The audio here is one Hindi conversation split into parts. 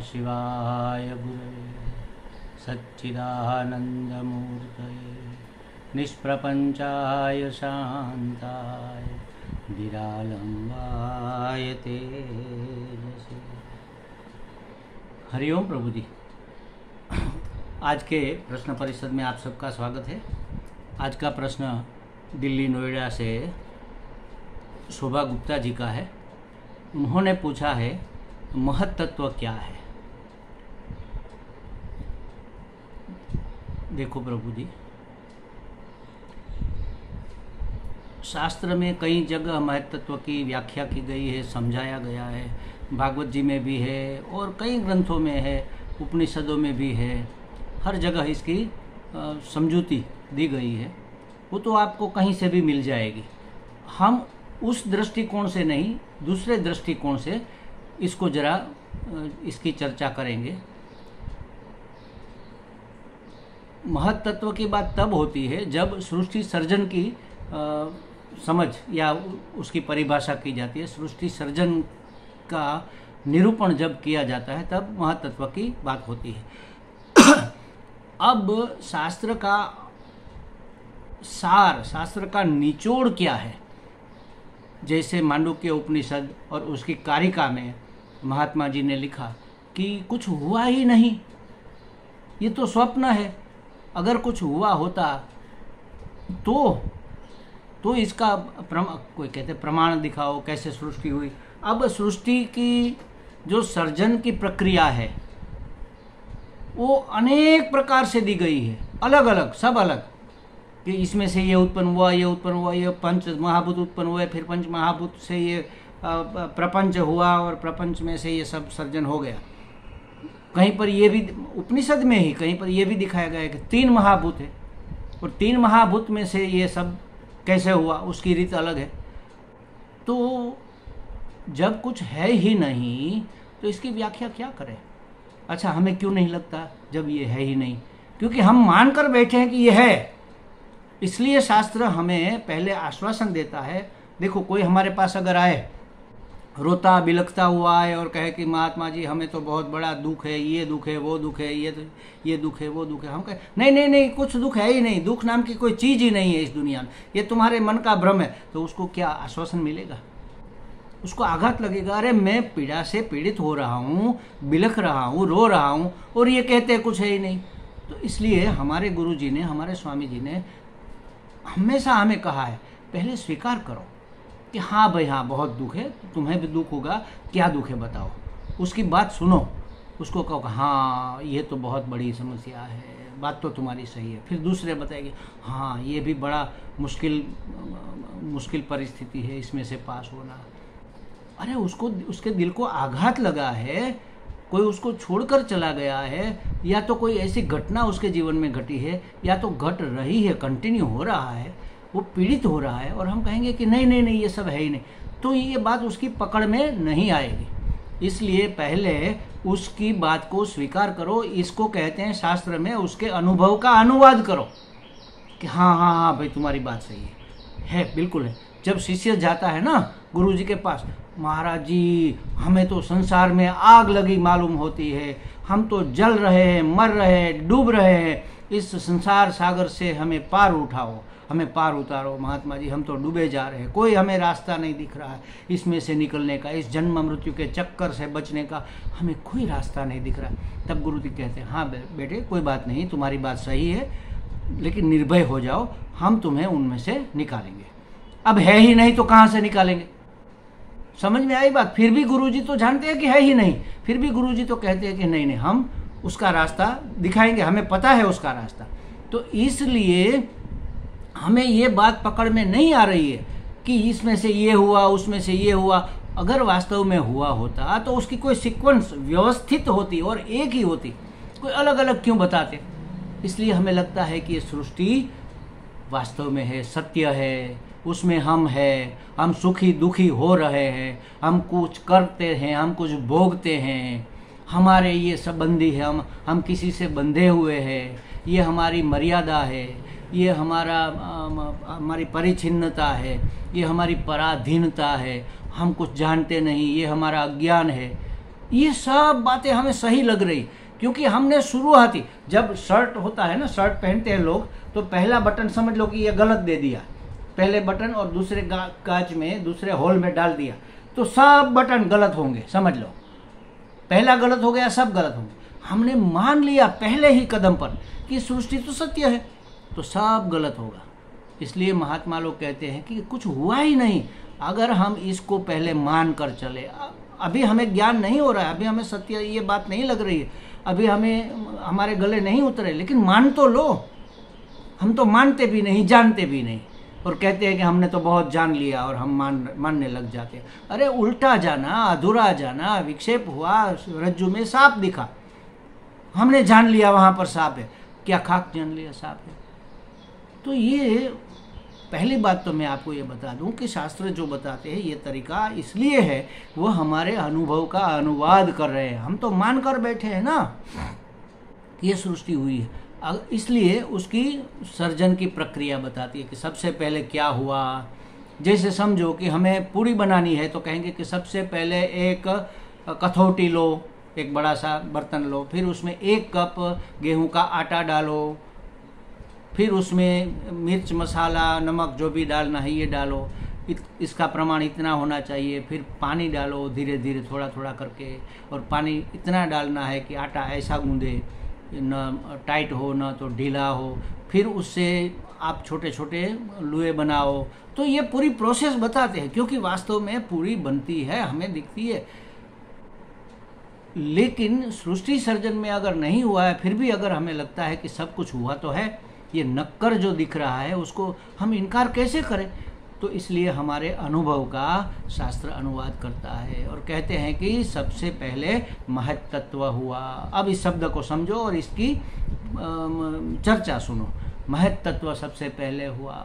शिवाय गुरवे सच्चिदानन्दमूर्तये निष्प्रपञ्चाय शान्ताय निरालम्बाय तेजसे। हरिओम प्रभु जी। आज के प्रश्न परिषद में आप सबका स्वागत है। आज का प्रश्न दिल्ली नोएडा से शोभा गुप्ता जी का है। उन्होंने पूछा है, महत तत्व क्या है? देखो प्रभु जी, शास्त्र में कई जगह महत तत्व की व्याख्या की गई है, समझाया गया है। भागवत जी में भी है और कई ग्रंथों में है, उपनिषदों में भी है। हर जगह इसकी समझूती दी गई है। वो तो आपको कहीं से भी मिल जाएगी। हम उस दृष्टिकोण से नहीं, दूसरे दृष्टिकोण से इसको जरा इसकी चर्चा करेंगे। महत तत्व की बात तब होती है जब सृष्टि सर्जन की समझ या उसकी परिभाषा की जाती है। सृष्टि सर्जन का निरूपण जब किया जाता है तब महत तत्व की बात होती है। अब शास्त्र का सार, शास्त्र का निचोड़ क्या है? जैसे मांडुक्य उपनिषद और उसकी कारिका में महात्मा जी ने लिखा कि कुछ हुआ ही नहीं, ये तो स्वप्न है। अगर कुछ हुआ होता तो इसका कोई कहते प्रमाण दिखाओ, कैसे सृष्टि हुई। अब सृष्टि की जो सर्जन की प्रक्रिया है वो अनेक प्रकार से दी गई है, अलग अलग, सब अलग, कि इसमें से ये उत्पन्न हुआ, ये उत्पन्न हुआ, ये पंच महाभूत उत्पन्न हुए, फिर पंच महाभूत से ये प्रपंच हुआ और प्रपंच में से ये सब सर्जन हो गया। कहीं पर ये भी उपनिषद में ही कहीं पर ये भी दिखाया गया है कि 3 महाभूत है और 3 महाभूत में से ये सब कैसे हुआ, उसकी रीत अलग है। तो जब कुछ है ही नहीं तो इसकी व्याख्या क्या करें? अच्छा, हमें क्यों नहीं लगता जब ये है ही नहीं? क्योंकि हम मान कर बैठे हैं कि ये है। इसलिए शास्त्र हमें पहले आश्वासन देता है। देखो, कोई हमारे पास अगर आए, रोता बिलखता हुआ है और कहे कि महात्मा जी हमें तो बहुत बड़ा दुख है, ये दुख है, वो दुख है, ये दुख है, वो दुख है। हम कहे नहीं, कुछ दुख है ही नहीं, दुख नाम की कोई चीज़ ही नहीं है इस दुनिया में, ये तुम्हारे मन का भ्रम है। तो उसको क्या आश्वासन मिलेगा? उसको आघात लगेगा। अरे मैं पीड़ा से पीड़ित हो रहा हूँ, बिलख रहा हूँ, रो रहा हूँ और ये कहते कुछ है ही नहीं। तो इसलिए हमारे गुरु जी ने, हमारे स्वामी जी ने हमेशा हमें कहा है, पहले स्वीकार करो कि हाँ भाई, हाँ बहुत दुख है, तुम्हें भी दुख होगा, क्या दुख है बताओ। उसकी बात सुनो, उसको कहो हाँ ये तो बहुत बड़ी समस्या है, बात तो तुम्हारी सही है। फिर दूसरे बताएंगे हाँ ये भी बड़ा मुश्किल परिस्थिति है, इसमें से पास होना। अरे उसको, उसके दिल को आघात लगा है, कोई उसको छोड़कर चला गया है, या तो कोई ऐसी घटना उसके जीवन में घटी है, या तो घट रही है, कंटिन्यू हो रहा है, वो पीड़ित हो रहा है, और हम कहेंगे कि नहीं ये सब है ही नहीं, तो ये बात उसकी पकड़ में नहीं आएगी। इसलिए पहले उसकी बात को स्वीकार करो। इसको कहते हैं शास्त्र में उसके अनुभव का अनुवाद करो कि हाँ भाई तुम्हारी बात सही है, बिल्कुल है। जब शिष्य जाता है ना गुरु जी के पास, महाराज जी हमें तो संसार में आग लगी मालूम होती है, हम तो जल रहे हैं, मर रहे हैं, डूब रहे हैं, इस संसार सागर से हमें पार उठाओ, हमें पार उतारो महात्मा जी, हम तो डूबे जा रहे हैं, कोई हमें रास्ता नहीं दिख रहा है, इसमें से निकलने का, इस जन्म मृत्यु के चक्कर से बचने का हमें कोई रास्ता नहीं दिख रहा है। तब गुरु जी कहते हैं हाँ बेटे कोई बात नहीं, तुम्हारी बात सही है, लेकिन निर्भय हो जाओ, हम तुम्हें उनमें से निकालेंगे। अब है ही नहीं तो कहाँ से निकालेंगे? समझ में आई बात? फिर भी गुरुजी तो जानते हैं कि है ही नहीं, फिर भी गुरुजी तो कहते हैं कि नहीं हम उसका रास्ता दिखाएंगे, हमें पता है उसका रास्ता। तो इसलिए हमें ये बात पकड़ में नहीं आ रही है कि इसमें से ये हुआ, उसमें से ये हुआ। अगर वास्तव में हुआ होता तो उसकी कोई सीक्वेंस व्यवस्थित होती और एक ही होती, कोई अलग अलग क्यों बताते? इसलिए हमें लगता है कि ये सृष्टि वास्तव में है, सत्य है, उसमें हम हैं, हम सुखी दुखी हो रहे हैं, हम कुछ करते हैं, हम कुछ भोगते हैं, हमारे ये संबंधी है, हम किसी से बंधे हुए हैं, ये हमारी मर्यादा है, ये हमारी परिच्छिन्नता है, ये हमारी पराधीनता है, हम कुछ जानते नहीं, ये हमारा अज्ञान है। ये सब बातें हमें सही लग रही, क्योंकि हमने शुरुआती, जब शर्ट होता है ना, शर्ट पहनते हैं लोग, तो पहला बटन समझ लो कि ये गलत दे दिया, पहले बटन और दूसरे कांच में, दूसरे होल में डाल दिया, तो सब बटन गलत होंगे, समझ लो पहला गलत हो गया, सब गलत होंगे। हमने मान लिया पहले ही कदम पर कि सृष्टि तो सत्य है, तो सब गलत होगा। इसलिए महात्मा लोग कहते हैं कि कुछ हुआ ही नहीं अगर हम इसको पहले मान कर चले। अभी हमें ज्ञान नहीं हो रहा है, अभी हमें सत्य ये बात नहीं लग रही है, अभी हमें हमारे गले नहीं उतरे, लेकिन मान तो लो। हम तो मानते भी नहीं, जानते भी नहीं, और कहते हैं कि हमने तो बहुत जान लिया, और हम मानने लग जाते हैं। अरे उल्टा जाना, अधूरा जाना, विक्षेप हुआ, रज्जु में सांप दिखा, हमने जान लिया वहां पर सांप है, क्या खाक जान लिया सांप है। तो ये पहली बात तो मैं आपको ये बता दूं कि शास्त्र जो बताते हैं ये तरीका इसलिए है, वो हमारे अनुभव का अनुवाद कर रहे हैं। हम तो मान कर बैठे हैं ना ये सृष्टि हुई है, इसलिए उसकी सर्जन की प्रक्रिया बताती है कि सबसे पहले क्या हुआ। जैसे समझो कि हमें पूरी बनानी है, तो कहेंगे कि सबसे पहले एक कथौटी लो, एक बड़ा सा बर्तन लो, फिर उसमें 1 कप गेहूं का आटा डालो, फिर उसमें मिर्च मसाला नमक जो भी डालना है ये डालो, इसका प्रमाण इतना होना चाहिए, फिर पानी डालो धीरे धीरे थोड़ा थोड़ा करके, और पानी इतना डालना है कि आटा ऐसा गूंदे, न टाइट हो न तो ढीला हो, फिर उससे आप छोटे छोटे लुए बनाओ। तो ये पूरी प्रोसेस बताते हैं, क्योंकि वास्तव में पूरी बनती है, हमें दिखती है, लेकिन सृष्टि सर्जन में अगर नहीं हुआ है, फिर भी अगर हमें लगता है कि सब कुछ हुआ तो है, ये नक्कर जो दिख रहा है उसको हम इनकार कैसे करें। तो इसलिए हमारे अनुभव का शास्त्र अनुवाद करता है और कहते हैं कि सबसे पहले महत्तत्व हुआ। अब इस शब्द को समझो और इसकी चर्चा सुनो। महत्तत्व सबसे पहले हुआ।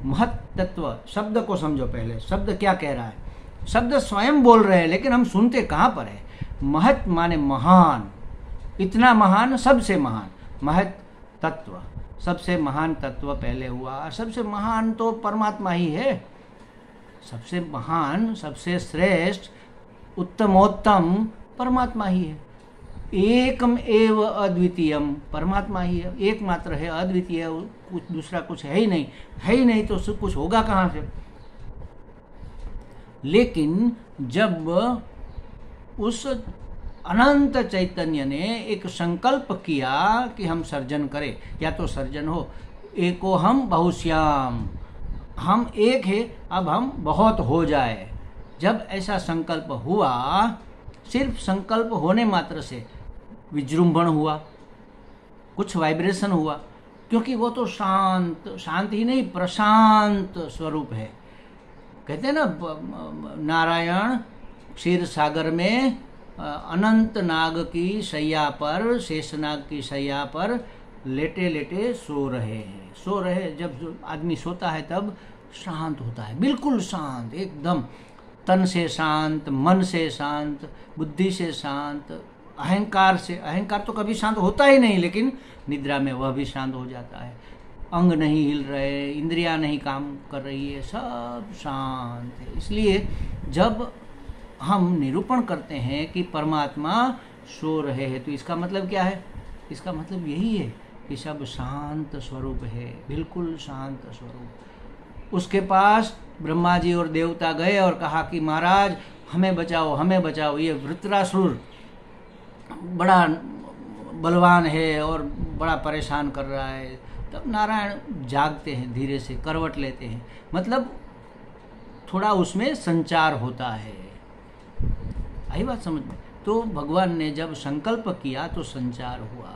महत्तत्व शब्द को समझो पहले, शब्द क्या कह रहा है। शब्द स्वयं बोल रहे हैं, लेकिन हम सुनते कहाँ पर है। महत् माने महान, इतना महान, सबसे महान। महत् तत्व, सबसे महान तत्व पहले हुआ। सबसे महान तो परमात्मा ही है, सबसे महान, सबसे श्रेष्ठ, उत्तमोत्तम परमात्मा ही है। एकम एव अद्वितीयम, परमात्मा ही है, एकमात्र है, अद्वितीय, कुछ दूसरा कुछ है ही नहीं। है ही नहीं तो कुछ होगा कहाँ से। लेकिन जब उस अनंत चैतन्य ने एक संकल्प किया कि हम सर्जन करें, या तो सर्जन हो, एको हम बहुश्याम, हम एक है, अब हम बहुत हो जाए। जब ऐसा संकल्प हुआ, सिर्फ संकल्प होने मात्र से विजृंभण हुआ, कुछ वाइब्रेशन हुआ, क्योंकि वो तो शांत, शांत ही नहीं प्रशांत स्वरूप है। कहते हैं ना, नारायण क्षीर सागर में अनंत नाग की शैया पर, शेषनाग की शैया पर लेटे लेटे सो रहे हैं। सो रहे, जब आदमी सोता है तब शांत होता है, बिल्कुल शांत, एकदम तन से शांत, मन से शांत, बुद्धि से शांत, अहंकार से। अहंकार तो कभी शांत होता ही नहीं, लेकिन निद्रा में वह भी शांत हो जाता है। अंग नहीं हिल रहे, इंद्रियां नहीं काम कर रही है, सब शांत है। इसलिए जब हम निरूपण करते हैं कि परमात्मा सो रहे हैं, तो इसका मतलब क्या है। इसका मतलब यही है कि सब शांत स्वरूप है, बिल्कुल शांत स्वरूप। उसके पास ब्रह्मा जी और देवता गए और कहा कि महाराज हमें बचाओ, हमें बचाओ, ये वृत्रासुर बड़ा बलवान है और बड़ा परेशान कर रहा है। तब नारायण जागते हैं, धीरे से करवट लेते हैं, मतलब थोड़ा उसमें संचार होता है। आई बात समझ में। तो भगवान ने जब संकल्प किया तो संचार हुआ,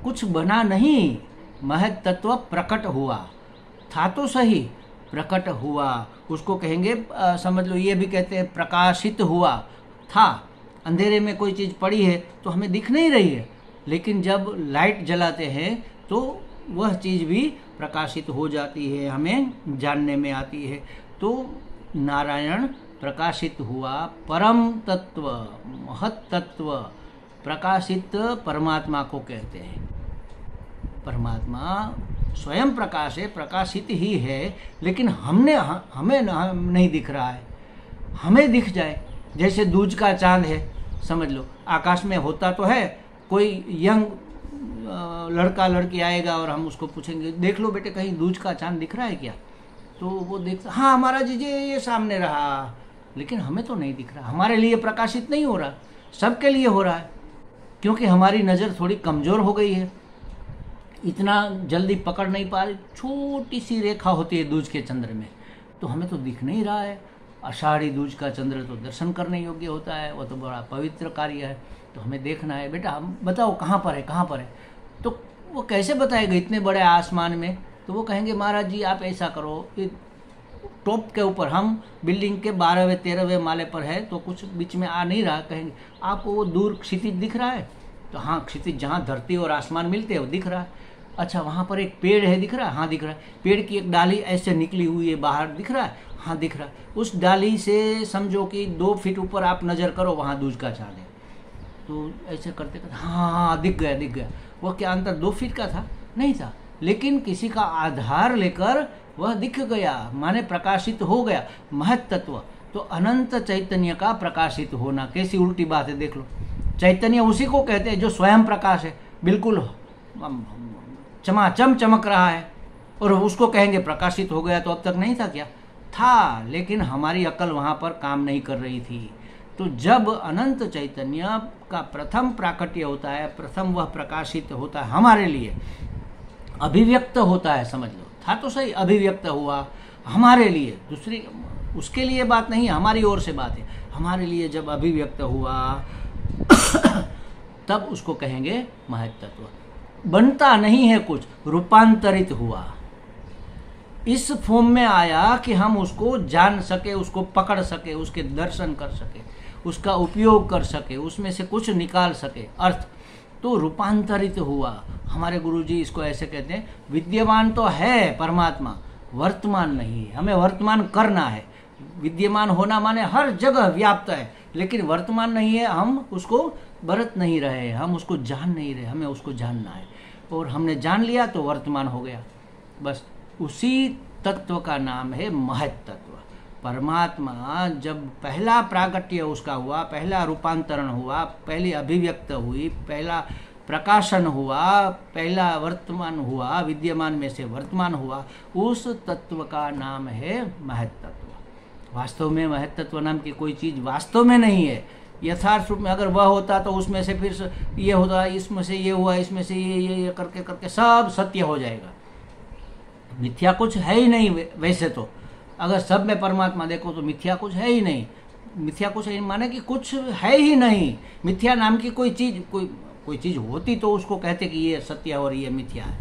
कुछ बना नहीं, महत् तत्व प्रकट हुआ। था तो सही, प्रकट हुआ, उसको कहेंगे, समझ लो, ये भी कहते हैं प्रकाशित हुआ। था, अंधेरे में कोई चीज़ पड़ी है तो हमें दिख नहीं रही है, लेकिन जब लाइट जलाते हैं तो वह चीज़ भी प्रकाशित हो जाती है, हमें जानने में आती है। तो नारायण प्रकाशित हुआ, परम तत्व, महत् तत्व प्रकाशित परमात्मा को कहते हैं। परमात्मा स्वयं प्रकाश है, प्रकाशित ही है, लेकिन हमें नहीं दिख रहा है। हमें दिख जाए, जैसे दूज का चांद है, समझ लो। आकाश में होता तो है, कोई यंग लड़का लड़की आएगा और हम उसको पूछेंगे देख लो बेटे कहीं दूज का चांद दिख रहा है क्या, तो वो देखता हाँ महाराज जी ये सामने रहा, लेकिन हमें तो नहीं दिख रहा, हमारे लिए प्रकाशित नहीं हो रहा, सबके लिए हो रहा है, क्योंकि हमारी नज़र थोड़ी कमज़ोर हो गई है, इतना जल्दी पकड़ नहीं पा रही, छोटी सी रेखा होती है दूज के चंद्र में, तो हमें तो दिख नहीं रहा है। आषाढ़ी दूज का चंद्र तो दर्शन करने योग्य होता है, वो तो बड़ा पवित्र कार्य है, तो हमें देखना है, बेटा हम बताओ कहाँ पर है कहाँ पर है, तो वो कैसे बताएगा इतने बड़े आसमान में, तो वो कहेंगे महाराज जी आप ऐसा करो, टॉप के ऊपर हम बिल्डिंग के 12वें 13वें माले पर है तो कुछ बीच में आ नहीं रहा, कहेंगे आपको वो दूर क्षितिज दिख रहा है, तो हाँ क्षितिज जहाँ धरती और आसमान मिलते हैं वो दिख रहा है, अच्छा वहाँ पर एक पेड़ है दिख रहा है, हाँ दिख रहा है, पेड़ की एक डाली ऐसे निकली हुई है बाहर दिख रहा है, हाँ दिख रहा है, उस डाली से समझो कि 2 फीट ऊपर आप नज़र करो वहाँ दूज का चांद है, तो ऐसे करते करते हाँ हाँ दिख गया, वो क्या अंतर 2 फीट का था, नहीं था, लेकिन किसी का आधार लेकर वह दिख गया, माने प्रकाशित हो गया, महत तत्व। तो अनंत चैतन्य का प्रकाशित होना, कैसी उल्टी बात है देख लो, चैतन्य उसी को कहते हैं जो स्वयं प्रकाश है, बिल्कुल चमाचम चमक रहा है, और उसको कहेंगे प्रकाशित हो गया, तो अब तक नहीं था क्या था, लेकिन हमारी अकल वहाँ पर काम नहीं कर रही थी। तो जब अनंत चैतन्य का प्रथम प्राकट्य होता है, प्रथम वह प्रकाशित होता है हमारे लिए, अभिव्यक्त होता है, समझ लो, था तो सही, अभिव्यक्त हुआ हमारे लिए, दूसरी उसके लिए बात नहीं, हमारी ओर से बात है, हमारे लिए जब अभिव्यक्त हुआ तब उसको कहेंगे महत तत्व। बनता नहीं है कुछ, रूपांतरित हुआ, इस फॉर्म में आया कि हम उसको जान सके, उसको पकड़ सके, उसके दर्शन कर सके, उसका उपयोग कर सके, उसमें से कुछ निकाल सके अर्थ, तो रूपांतरित हुआ। हमारे गुरुजी इसको ऐसे कहते हैं, विद्यमान तो है परमात्मा, वर्तमान नहीं है, हमें वर्तमान करना है, विद्यमान होना माने हर जगह व्याप्त है, लेकिन वर्तमान नहीं है, हम उसको बरत नहीं रहे, हम उसको जान नहीं रहे, हमें उसको जानना है, और हमने जान लिया तो वर्तमान हो गया, बस उसी तत्व का नाम है महत तत्व। परमात्मा जब पहला प्रागट्य उसका हुआ, पहला रूपांतरण हुआ, पहली अभिव्यक्त हुई, पहला प्रकाशन हुआ, पहला वर्तमान हुआ, विद्यमान में से वर्तमान हुआ, उस तत्व का नाम है महत तत्व। वास्तव में महत तत्व नाम की कोई चीज़ वास्तव में नहीं है, यथार्थ रूप में अगर वह होता तो उसमें से फिर ये होता, इसमें से ये हुआ, इसमें से ये करके करके सब सत्य हो जाएगा। मिथ्या कुछ है ही नहीं, वैसे तो अगर सब में परमात्मा देखो तो मिथ्या कुछ है ही नहीं, मिथ्या कुछ है माने कि कुछ है ही नहीं, मिथ्या नाम की कोई चीज़, कोई चीज़ होती तो उसको कहते कि ये सत्य है और ये मिथ्या है।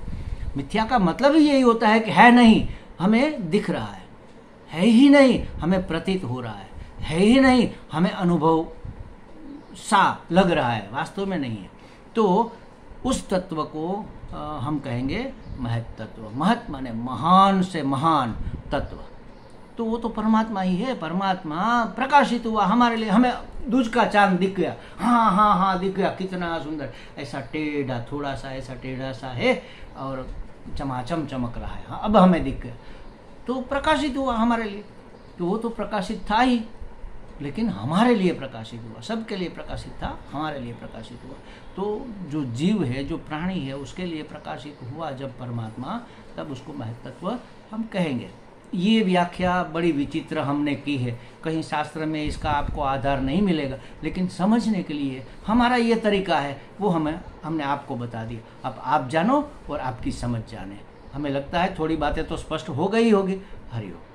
मिथ्या का मतलब ही यही होता है कि है नहीं, हमें दिख रहा है ही नहीं, हमें प्रतीत हो रहा है ही नहीं, हमें अनुभव सा लग रहा है, वास्तव में नहीं है। तो उस तत्व को हम कहेंगे महत तत्व। महत माने महान से महान तत्व, तो वो तो परमात्मा ही है। परमात्मा प्रकाशित हुआ हमारे लिए, हमें दूज का चांद दिख गया, हाँ हाँ हाँ दिख गया, कितना सुंदर, ऐसा टेढ़ा, थोड़ा सा ऐसा टेढ़ा सा है और चमाचम चमक रहा है, हाँ अब हमें दिख गया, तो प्रकाशित हुआ हमारे लिए। तो वो तो प्रकाशित था ही, लेकिन हमारे लिए प्रकाशित हुआ, सबके लिए प्रकाशित था, हमारे लिए प्रकाशित हुआ। तो जो जीव है, जो प्राणी है, उसके लिए प्रकाशित हुआ जब परमात्मा, तब उसको महत तत्व हम कहेंगे। ये व्याख्या बड़ी विचित्र हमने की है, कहीं शास्त्र में इसका आपको आधार नहीं मिलेगा, लेकिन समझने के लिए हमारा ये तरीका है, वो हमने आपको बता दिया। अब आप जानो और आपकी समझ जाने। हमें लगता है थोड़ी बातें तो स्पष्ट हो गई होगी। हरिओम।